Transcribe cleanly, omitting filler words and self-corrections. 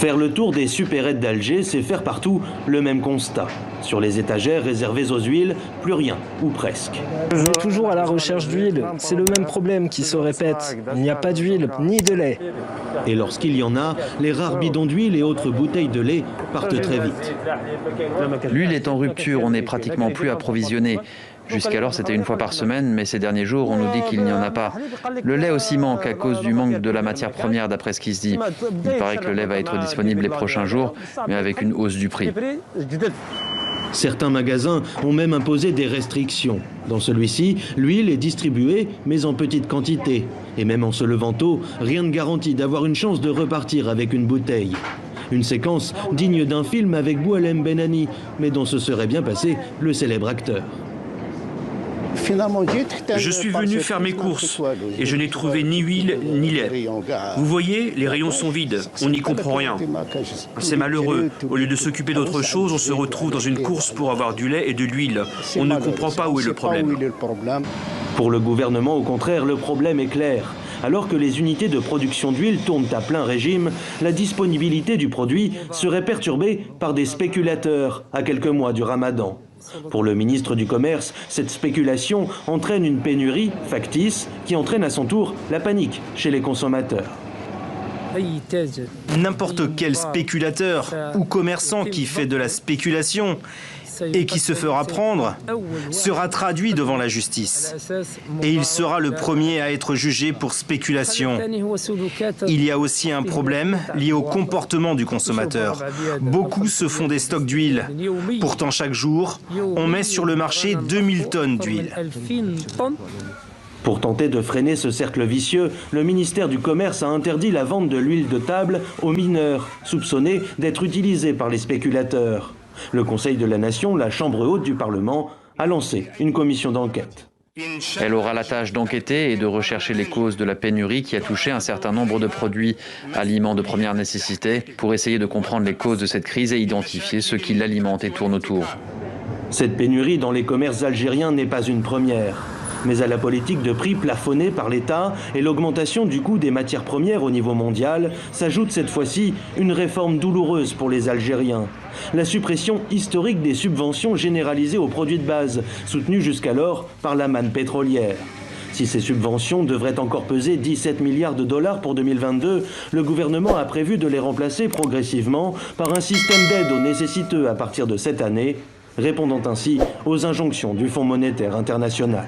Faire le tour des supérettes d'Alger, c'est faire partout le même constat. Sur les étagères réservées aux huiles, plus rien, ou presque. On est toujours à la recherche d'huile. C'est le même problème qui se répète. Il n'y a pas d'huile, ni de lait. Et lorsqu'il y en a, les rares bidons d'huile et autres bouteilles de lait partent très vite. L'huile est en rupture, on n'est pratiquement plus approvisionné. Jusqu'alors, c'était une fois par semaine, mais ces derniers jours, on nous dit qu'il n'y en a pas. Le lait aussi manque à cause du manque de la matière première, d'après ce qui se dit. Il paraît que le lait va être disponible les prochains jours, mais avec une hausse du prix. Certains magasins ont même imposé des restrictions. Dans celui-ci, l'huile est distribuée, mais en petite quantité. Et même en se levant tôt, rien ne garantit d'avoir une chance de repartir avec une bouteille. Une séquence digne d'un film avec Boualem Benani, mais dont se serait bien passé le célèbre acteur. Je suis venu faire mes courses et je n'ai trouvé ni huile ni lait. Vous voyez, les rayons sont vides, on n'y comprend rien. C'est malheureux. Au lieu de s'occuper d'autre chose, on se retrouve dans une course pour avoir du lait et de l'huile. On ne comprend pas où est le problème. Pour le gouvernement, au contraire, le problème est clair. Alors que les unités de production d'huile tournent à plein régime, la disponibilité du produit serait perturbée par des spéculateurs à quelques mois du Ramadan. Pour le ministre du Commerce, cette spéculation entraîne une pénurie factice qui entraîne à son tour la panique chez les consommateurs. N'importe quel spéculateur ou commerçant qui fait de la spéculation et qui se fera prendre sera traduit devant la justice. Et il sera le premier à être jugé pour spéculation. Il y a aussi un problème lié au comportement du consommateur. Beaucoup se font des stocks d'huile. Pourtant, chaque jour, on met sur le marché 2000 tonnes d'huile. Pour tenter de freiner ce cercle vicieux, le ministère du Commerce a interdit la vente de l'huile de table aux mineurs, soupçonnés d'être utilisés par les spéculateurs. Le Conseil de la Nation, la Chambre haute du Parlement, a lancé une commission d'enquête. Elle aura la tâche d'enquêter et de rechercher les causes de la pénurie qui a touché un certain nombre de produits aliments de première nécessité pour essayer de comprendre les causes de cette crise et identifier ceux qui l'alimentent et tournent autour. Cette pénurie dans les commerces algériens n'est pas une première. Mais à la politique de prix plafonnée par l'État et l'augmentation du coût des matières premières au niveau mondial, s'ajoute cette fois-ci une réforme douloureuse pour les Algériens. La suppression historique des subventions généralisées aux produits de base, soutenues jusqu'alors par la manne pétrolière. Si ces subventions devraient encore peser 17 milliards de dollars pour 2022, le gouvernement a prévu de les remplacer progressivement par un système d'aide aux nécessiteux à partir de cette année, répondant ainsi aux injonctions du Fonds monétaire international.